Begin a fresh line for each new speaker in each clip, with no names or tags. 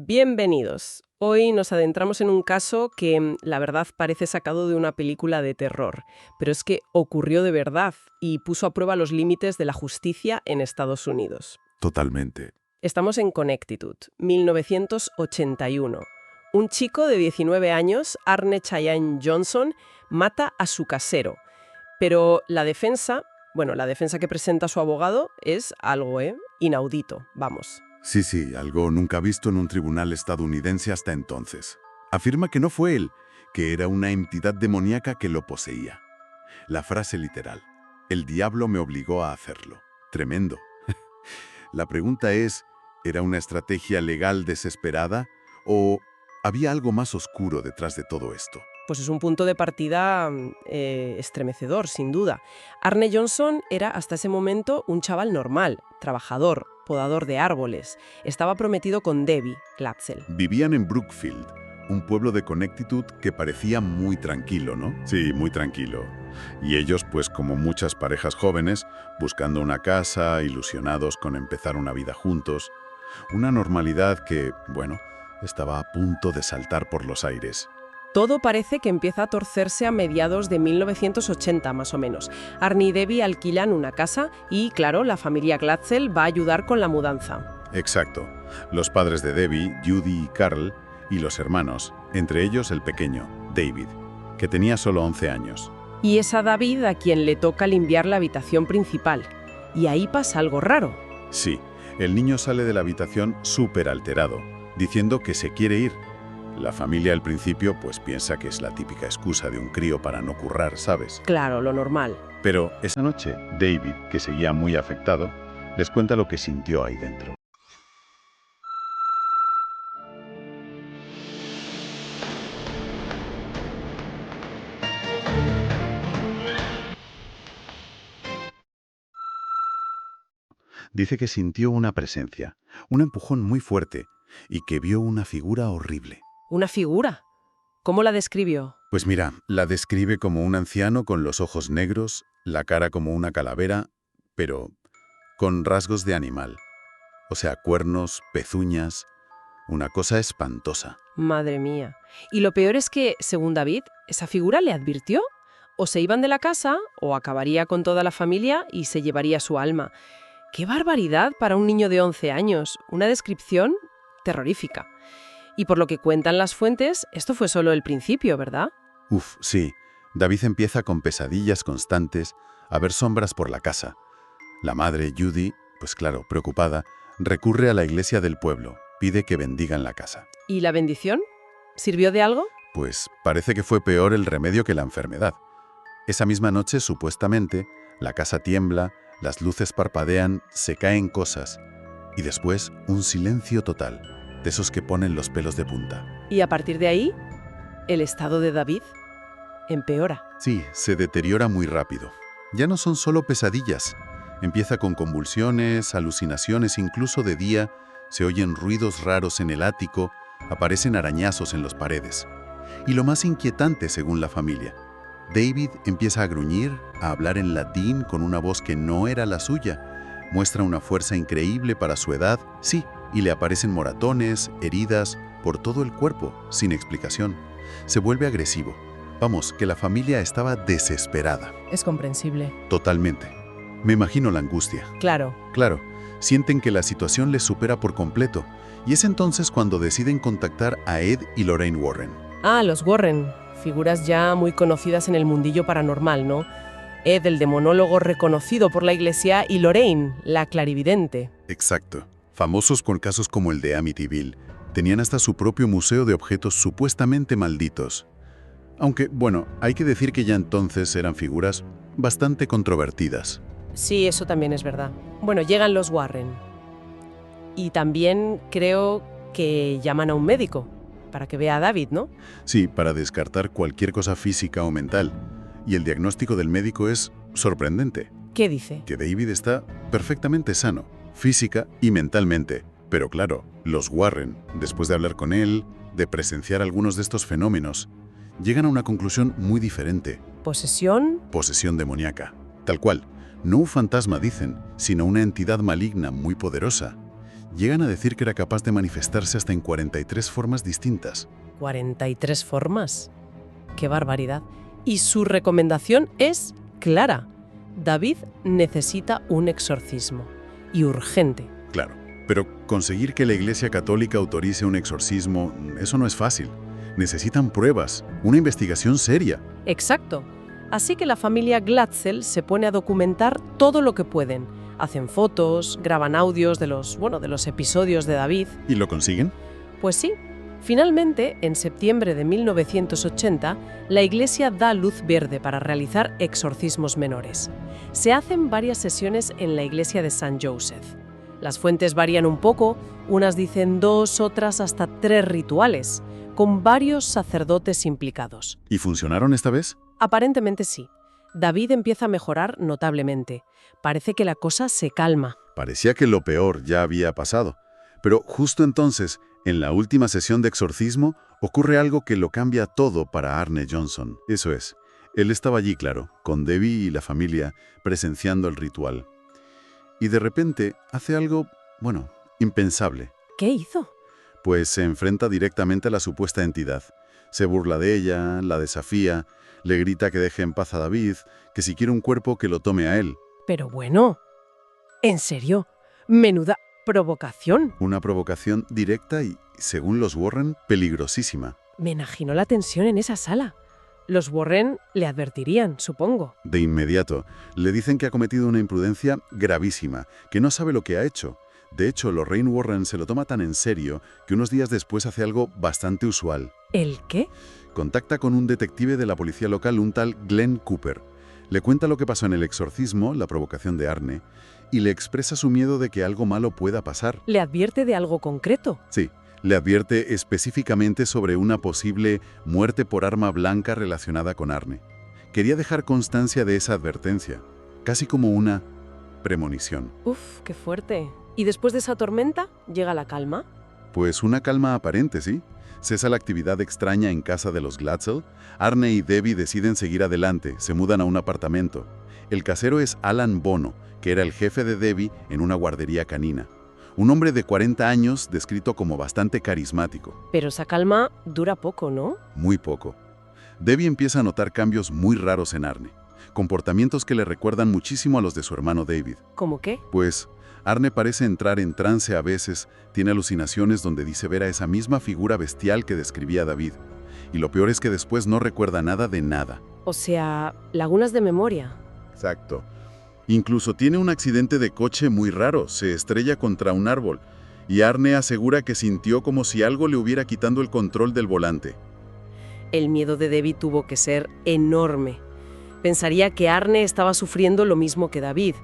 Bienvenidos. Hoy nos adentramos en un caso que, la verdad, parece sacado de una película de terror, pero es que ocurrió de verdad y puso a prueba los límites de la justicia en Estados Unidos.
Totalmente.
Estamos en Connecticut, 1981. Un chico de 19 años, Arne Cheyenne Johnson, mata a su casero. Pero la defensa que presenta su abogado es algo, inaudito, vamos.
Sí, algo nunca visto en un tribunal estadounidense hasta entonces. Afirma que no fue él, que era una entidad demoníaca que lo poseía. La frase literal: el diablo me obligó a hacerlo. Tremendo. La pregunta es, ¿era una estrategia legal desesperada o había algo más oscuro detrás de todo esto?
Pues es un punto de partida estremecedor, sin duda. Arne Johnson era hasta ese momento un chaval normal, trabajador, podador de árboles. Estaba prometido con Debbie Glatzel.
Vivían en Brookfield, un pueblo de Connecticut que parecía muy tranquilo, ¿no? Sí, muy tranquilo. Y ellos, pues como muchas parejas jóvenes, buscando una casa, ilusionados con empezar una vida juntos. Una normalidad que, bueno, estaba a punto de saltar por los aires.
Todo parece que empieza a torcerse a mediados de 1980, más o menos. Arne y Debbie alquilan una casa y, claro, la familia Glatzel va a ayudar con la mudanza.
Exacto. Los padres de Debbie, Judy y Carl, y los hermanos, entre ellos el pequeño, David, que tenía solo 11 años.
Y es a David a quien le toca limpiar la habitación principal. Y ahí pasa algo raro.
Sí, el niño sale de la habitación súper alterado, diciendo que se quiere ir. La familia al principio pues piensa que es la típica excusa de un crío para no currar, ¿sabes?
Claro, lo normal.
Pero esa noche, David, que seguía muy afectado, les cuenta lo que sintió ahí dentro. Dice que sintió una presencia, un empujón muy fuerte, y que vio una figura horrible.
¿Una figura? ¿Cómo la describió?
Pues mira, la describe como un anciano con los ojos negros, la cara como una calavera, pero con rasgos de animal. O sea, cuernos, pezuñas, una cosa espantosa.
Madre mía. Y lo peor es que, según David, esa figura le advirtió. O se iban de la casa, o acabaría con toda la familia y se llevaría su alma. ¡Qué barbaridad para un niño de 11 años! Una descripción terrorífica. Y por lo que cuentan las fuentes, esto fue solo el principio, ¿verdad?
Uf, sí. David empieza con pesadillas constantes, a ver sombras por la casa. La madre, Judy, pues claro, preocupada, recurre a la iglesia del pueblo, pide que bendigan la casa.
¿Y la bendición? ¿Sirvió de algo?
Pues parece que fue peor el remedio que la enfermedad. Esa misma noche, supuestamente, la casa tiembla, las luces parpadean, se caen cosas. Y después, un silencio total, de esos que ponen los pelos de punta.
Y a partir de ahí, el estado de David empeora.
Sí, se deteriora muy rápido. Ya no son solo pesadillas. Empieza con convulsiones, alucinaciones, incluso de día, se oyen ruidos raros en el ático, aparecen arañazos en las paredes. Y lo más inquietante, según la familia, David empieza a gruñir, a hablar en latín con una voz que no era la suya. Muestra una fuerza increíble para su edad, sí, y le aparecen moratones, heridas, por todo el cuerpo, sin explicación. Se vuelve agresivo. Vamos, que la familia estaba desesperada.
Es comprensible.
Totalmente. Me imagino la angustia.
Claro.
Claro, sienten que la situación les supera por completo. Y es entonces cuando deciden contactar a Ed y Lorraine Warren.
Ah, los Warren. Figuras ya muy conocidas en el mundillo paranormal, ¿no? Ed, el demonólogo reconocido por la iglesia, y Lorraine, la clarividente.
Exacto. Famosos con casos como el de Amityville. Tenían hasta su propio museo de objetos supuestamente malditos. Aunque, bueno, hay que decir que ya entonces eran figuras bastante controvertidas.
Sí, eso también es verdad. Bueno, llegan los Warren. Y también creo que llaman a un médico para que vea a David, ¿no?
Sí, para descartar cualquier cosa física o mental. Y el diagnóstico del médico es sorprendente.
¿Qué dice?
Que David está perfectamente sano, física y mentalmente. Pero claro, los Warren, después de hablar con él, de presenciar algunos de estos fenómenos, llegan a una conclusión muy diferente.
¿Posesión?
Posesión demoníaca. Tal cual. No un fantasma, dicen, sino una entidad maligna muy poderosa. Llegan a decir que era capaz de manifestarse hasta en 43 formas distintas.
43 formas. ¡Qué barbaridad! Y su recomendación es clara. David necesita un exorcismo. Y urgente.
Claro, pero conseguir que la Iglesia Católica autorice un exorcismo, eso no es fácil. Necesitan pruebas, una investigación seria.
Exacto. Así que la familia Glatzel se pone a documentar todo lo que pueden. Hacen fotos, graban audios de los episodios de David.
¿Y lo consiguen?
Pues sí. Finalmente, en septiembre de 1980, la Iglesia da luz verde para realizar exorcismos menores. Se hacen varias sesiones en la iglesia de St. Joseph. Las fuentes varían un poco, unas dicen 2, otras hasta 3 rituales, con varios sacerdotes implicados.
¿Y funcionaron esta vez?
Aparentemente sí. David empieza a mejorar notablemente. Parece que la cosa se calma.
Parecía que lo peor ya había pasado. Pero justo entonces, en la última sesión de exorcismo, ocurre algo que lo cambia todo para Arne Jonsson. Eso es, él estaba allí, claro, con Debbie y la familia, presenciando el ritual. Y de repente hace algo, impensable.
¿Qué hizo?
Pues se enfrenta directamente a la supuesta entidad. Se burla de ella, la desafía, le grita que deje en paz a David, que si quiere un cuerpo que lo tome a él.
Pero bueno, ¿en serio? Menuda provocación.
Una provocación directa y, según los Warren, peligrosísima.
Me imagino la tensión en esa sala. Los Warren le advertirían, supongo.
De inmediato, le dicen que ha cometido una imprudencia gravísima, que no sabe lo que ha hecho. De hecho, Lorraine Warren se lo toma tan en serio que unos días después hace algo bastante usual.
¿El qué?
Contacta con un detective de la policía local, un tal Glenn Cooper. Le cuenta lo que pasó en el exorcismo, la provocación de Arne, y le expresa su miedo de que algo malo pueda pasar.
¿Le advierte de algo concreto?
Sí, le advierte específicamente sobre una posible muerte por arma blanca relacionada con Arne. Quería dejar constancia de esa advertencia, casi como una premonición.
Uf, qué fuerte. ¿Y después de esa tormenta llega la calma?
Pues una calma aparente, sí. Cesa la actividad extraña en casa de los Glatzel. Arne y Debbie deciden seguir adelante, se mudan a un apartamento. El casero es Alan Bono, que era el jefe de Debbie en una guardería canina. Un hombre de 40 años, descrito como bastante carismático.
Pero esa calma dura poco, ¿no?
Muy poco. Debbie empieza a notar cambios muy raros en Arne. Comportamientos que le recuerdan muchísimo a los de su hermano David.
¿Cómo qué?
Pues Arne parece entrar en trance a veces, tiene alucinaciones donde dice ver a esa misma figura bestial que describía David. Y lo peor es que después no recuerda nada de nada.
O sea, lagunas de memoria.
Exacto. Incluso tiene un accidente de coche muy raro, se estrella contra un árbol. Y Arne asegura que sintió como si algo le hubiera quitando el control del volante.
El miedo de Debbie tuvo que ser enorme. Pensaría que Arne estaba sufriendo lo mismo que David,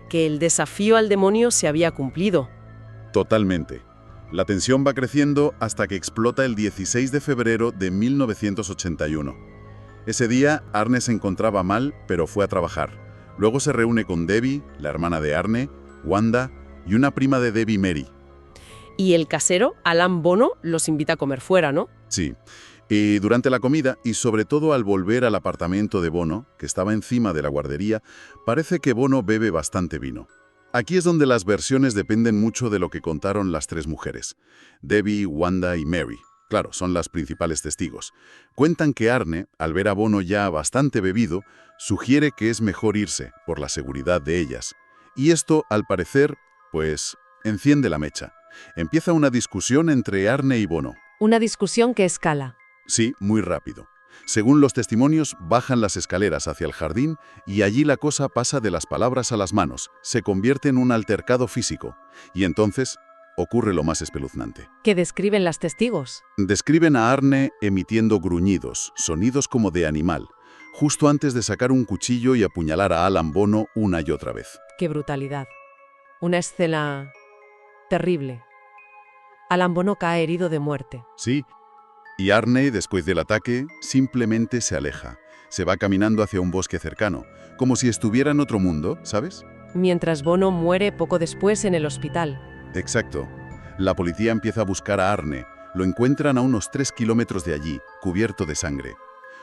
que el desafío al demonio se había cumplido.
Totalmente. La tensión va creciendo hasta que explota el 16 de febrero de 1981. Ese día, Arne se encontraba mal, pero fue a trabajar. Luego se reúne con Debbie, la hermana de Arne, Wanda y una prima de Debbie, Mary.
Y el casero, Alan Bono, los invita a comer fuera, ¿no?
Sí. Y durante la comida, y sobre todo al volver al apartamento de Bono, que estaba encima de la guardería, parece que Bono bebe bastante vino. Aquí es donde las versiones dependen mucho de lo que contaron las 3 mujeres, Debbie, Wanda y Mary. Claro, son las principales testigos. Cuentan que Arne, al ver a Bono ya bastante bebido, sugiere que es mejor irse, por la seguridad de ellas. Y esto, al parecer, pues, enciende la mecha. Empieza una discusión entre Arne y Bono.
Una discusión que escala.
Sí, muy rápido. Según los testimonios, bajan las escaleras hacia el jardín y allí la cosa pasa de las palabras a las manos, se convierte en un altercado físico. Y entonces ocurre lo más espeluznante.
¿Qué describen las testigos?
Describen a Arne emitiendo gruñidos, sonidos como de animal, justo antes de sacar un cuchillo y apuñalar a Alan Bono una y otra vez.
¡Qué brutalidad! Una escena terrible. Alan Bono cae herido de muerte.
Sí. Y Arne, después del ataque, simplemente se aleja. Se va caminando hacia un bosque cercano, como si estuviera en otro mundo, ¿sabes?
Mientras Bono muere poco después en el hospital.
Exacto. La policía empieza a buscar a Arne. Lo encuentran a unos 3 kilómetros de allí, cubierto de sangre.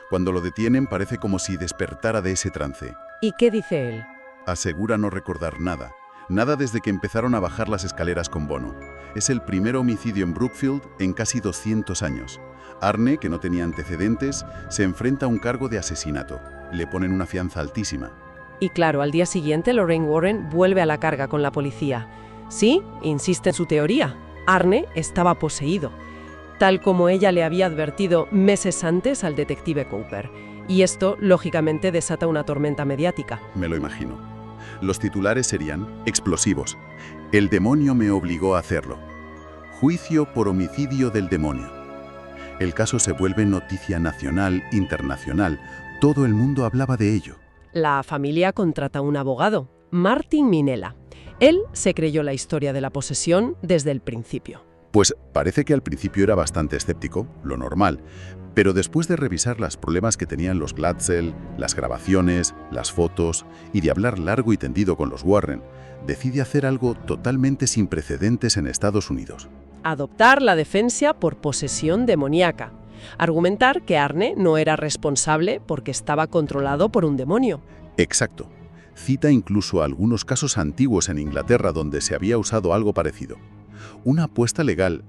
Cuando lo detienen parece como si despertara de ese trance.
¿Y qué dice él?
Asegura no recordar nada. Nada desde que empezaron a bajar las escaleras con Bono. Es el primer homicidio en Brookfield en casi 200 años. Arne, que no tenía antecedentes, se enfrenta a un cargo de asesinato. Le ponen una fianza altísima.
Y claro, al día siguiente Lorraine Warren vuelve a la carga con la policía. Sí, insiste en su teoría. Arne estaba poseído, tal como ella le había advertido meses antes al detective Cooper. Y esto, lógicamente, desata una tormenta mediática.
Me lo imagino. Los titulares serían explosivos. El demonio me obligó a hacerlo. Juicio por homicidio del demonio. El caso se vuelve noticia nacional, internacional. Todo el mundo hablaba de ello.
La familia contrata a un abogado, Martin Minella. Él se creyó la historia de la posesión desde el principio.
Pues parece que al principio era bastante escéptico, lo normal, pero después de revisar los problemas que tenían los Glatzel, las grabaciones, las fotos y de hablar largo y tendido con los Warren, decide hacer algo totalmente sin precedentes en Estados Unidos.
Adoptar la defensa por posesión demoníaca. Argumentar que Arne no era responsable porque estaba controlado por un demonio.
Exacto. Cita incluso algunos casos antiguos en Inglaterra donde se había usado algo parecido. Una apuesta legal,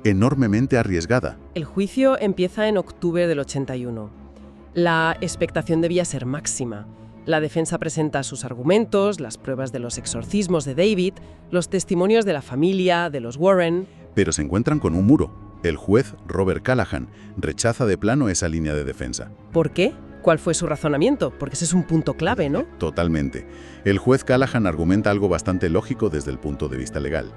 enormemente arriesgada.
El juicio empieza en octubre del 81. La expectación debía ser máxima. La defensa presenta sus argumentos, las pruebas de los exorcismos de David, los testimonios de la familia, de los Warren.
Pero se encuentran con un muro. El juez Robert Callahan rechaza de plano esa línea de defensa.
¿Por qué? ¿Cuál fue su razonamiento? Porque ese es un punto clave, ¿no?
Totalmente. El juez Callahan argumenta algo bastante lógico desde el punto de vista legal.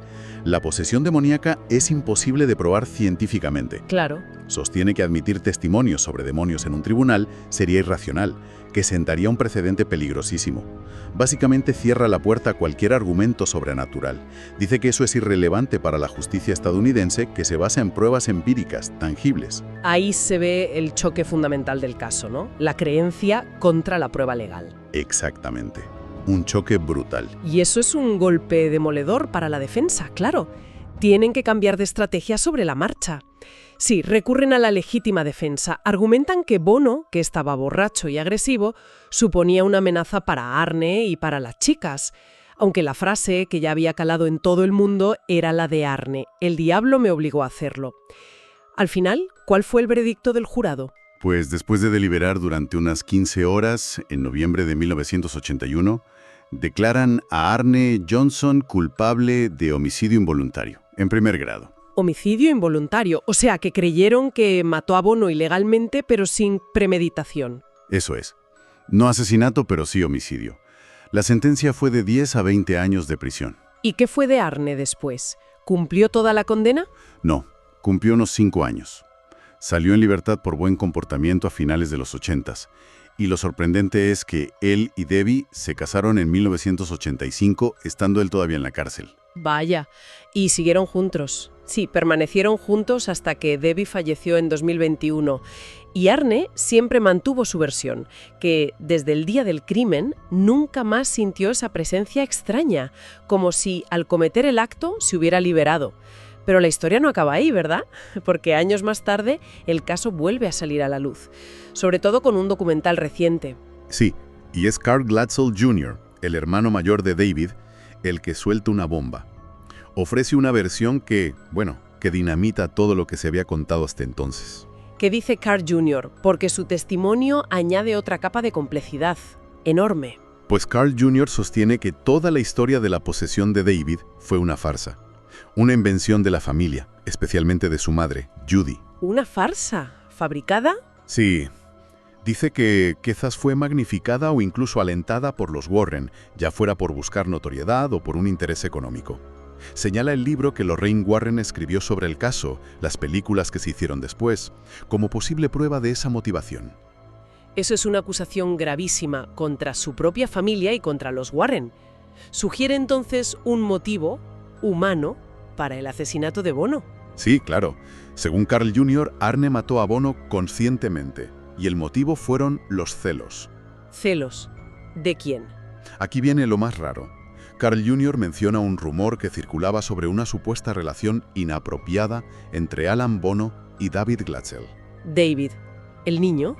La posesión demoníaca es imposible de probar científicamente.
Claro.
Sostiene que admitir testimonios sobre demonios en un tribunal sería irracional, que sentaría un precedente peligrosísimo. Básicamente cierra la puerta a cualquier argumento sobrenatural. Dice que eso es irrelevante para la justicia estadounidense, que se basa en pruebas empíricas, tangibles.
Ahí se ve el choque fundamental del caso, ¿no? La creencia contra la prueba legal.
Exactamente. Un choque brutal.
Y eso es un golpe demoledor para la defensa, claro. Tienen que cambiar de estrategia sobre la marcha. Sí, recurren a la legítima defensa. Argumentan que Bono, que estaba borracho y agresivo, suponía una amenaza para Arne y para las chicas. Aunque la frase, que ya había calado en todo el mundo, era la de Arne. El diablo me obligó a hacerlo. Al final, ¿cuál fue el veredicto del jurado?
Pues después de deliberar durante unas 15 horas, en noviembre de 1981, declaran a Arne Johnson culpable de homicidio involuntario, en primer grado.
Homicidio involuntario, o sea que creyeron que mató a Bono ilegalmente pero sin premeditación.
Eso es. No asesinato, pero sí homicidio. La sentencia fue de 10 a 20 años de prisión.
¿Y qué fue de Arne después? ¿Cumplió toda la condena?
No, cumplió unos 5 años. Salió en libertad por buen comportamiento a finales de los 80s. Y lo sorprendente es que él y Debbie se casaron en 1985, estando él todavía en la cárcel.
Vaya, y siguieron juntos. Sí, permanecieron juntos hasta que Debbie falleció en 2021. Y Arne siempre mantuvo su versión, que desde el día del crimen nunca más sintió esa presencia extraña, como si al cometer el acto se hubiera liberado. Pero la historia no acaba ahí, ¿verdad? Porque años más tarde el caso vuelve a salir a la luz, sobre todo con un documental reciente.
Sí, y es Carl Glatzel Jr., el hermano mayor de David, el que suelta una bomba. Ofrece una versión que dinamita todo lo que se había contado hasta entonces.
¿Qué dice Carl Jr.? Porque su testimonio añade otra capa de complejidad enorme.
Pues Carl Jr. sostiene que toda la historia de la posesión de David fue una farsa. Una invención de la familia, especialmente de su madre, Judy.
¿Una farsa? ¿Fabricada?
Sí. Dice que quizás fue magnificada o incluso alentada por los Warren, ya fuera por buscar notoriedad o por un interés económico. Señala el libro que Lorraine Warren escribió sobre el caso, las películas que se hicieron después, como posible prueba de esa motivación.
Eso es una acusación gravísima contra su propia familia y contra los Warren. Sugiere entonces un motivo humano para el asesinato de Bono.
Sí, claro. Según Carl Jr., Arne mató a Bono conscientemente, y el motivo fueron los celos.
¿Celos? ¿De quién?
Aquí viene lo más raro. Carl Jr. menciona un rumor que circulaba sobre una supuesta relación inapropiada entre Alan Bono y David Glatzel.
David, el niño,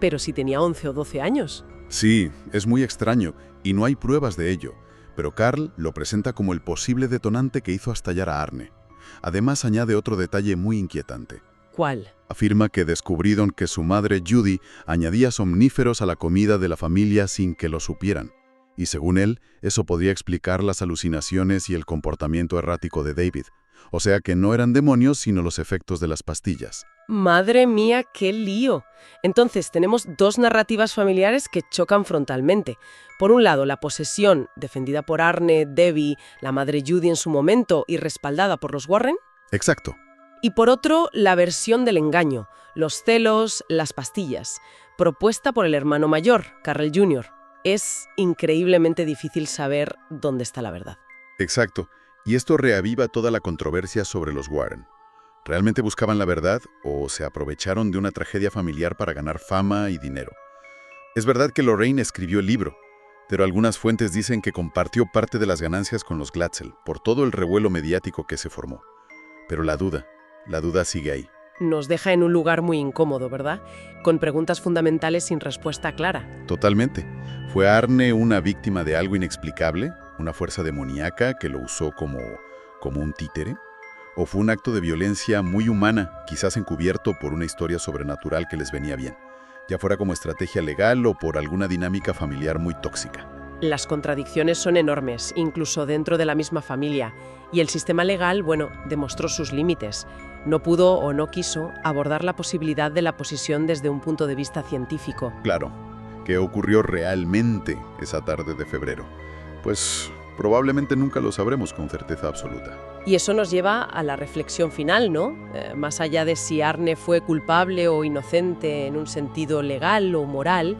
pero si tenía 11 o 12 años.
Sí, es muy extraño y no hay pruebas de ello, pero Carl lo presenta como el posible detonante que hizo estallar a Arne. Además, añade otro detalle muy inquietante.
¿Cuál?
Afirma que descubrieron que su madre Judy añadía somníferos a la comida de la familia sin que lo supieran. Y según él, eso podría explicar las alucinaciones y el comportamiento errático de David. O sea que no eran demonios, sino los efectos de las pastillas.
Madre mía, qué lío. Entonces tenemos dos narrativas familiares que chocan frontalmente. Por un lado, la posesión, defendida por Arne, Debbie, la madre Judy en su momento y respaldada por los Warren.
Exacto.
Y por otro, la versión del engaño, los celos, las pastillas, propuesta por el hermano mayor, Carl Jr. Es increíblemente difícil saber dónde está la verdad.
Exacto. Y esto reaviva toda la controversia sobre los Warren. ¿Realmente buscaban la verdad o se aprovecharon de una tragedia familiar para ganar fama y dinero? Es verdad que Lorraine escribió el libro, pero algunas fuentes dicen que compartió parte de las ganancias con los Glatzel por todo el revuelo mediático que se formó. Pero la duda sigue ahí.
Nos deja en un lugar muy incómodo, ¿verdad? Con preguntas fundamentales sin respuesta clara.
Totalmente. ¿Fue Arne una víctima de algo inexplicable? ¿Una fuerza demoníaca que lo usó como un títere? ¿O fue un acto de violencia muy humana, quizás encubierto por una historia sobrenatural que les venía bien, ya fuera como estrategia legal o por alguna dinámica familiar muy tóxica?
Las contradicciones son enormes, incluso dentro de la misma familia, y el sistema legal, demostró sus límites. No pudo o no quiso abordar la posibilidad de la posesión desde un punto de vista científico.
Claro, ¿qué ocurrió realmente esa tarde de febrero? Pues probablemente nunca lo sabremos con certeza absoluta.
Y eso nos lleva a la reflexión final, ¿no? Más allá de si Arne fue culpable o inocente en un sentido legal o moral,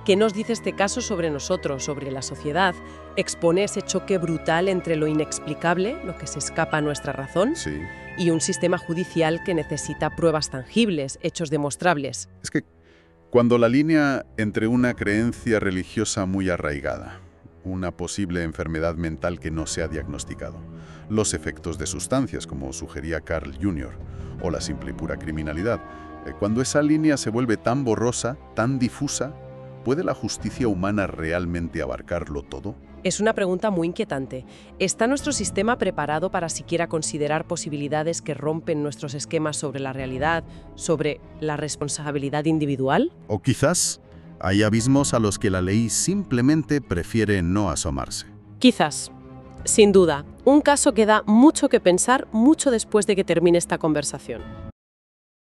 ¿qué nos dice este caso sobre nosotros, sobre la sociedad? Expone ese choque brutal entre lo inexplicable, lo que se escapa a nuestra razón,
Sí.
y un sistema judicial que necesita pruebas tangibles, hechos demostrables.
Es que cuando la línea entre una creencia religiosa muy arraigada, una posible enfermedad mental que no se ha diagnosticado, los efectos de sustancias, como sugería Carl Jr., o la simple y pura criminalidad, cuando esa línea se vuelve tan borrosa, tan difusa, ¿puede la justicia humana realmente abarcarlo todo?
Es una pregunta muy inquietante. ¿Está nuestro sistema preparado para siquiera considerar posibilidades que rompen nuestros esquemas sobre la realidad, sobre la responsabilidad individual?
O quizás hay abismos a los que la ley simplemente prefiere no asomarse.
Quizás. Sin duda, un caso que da mucho que pensar mucho después de que termine esta conversación.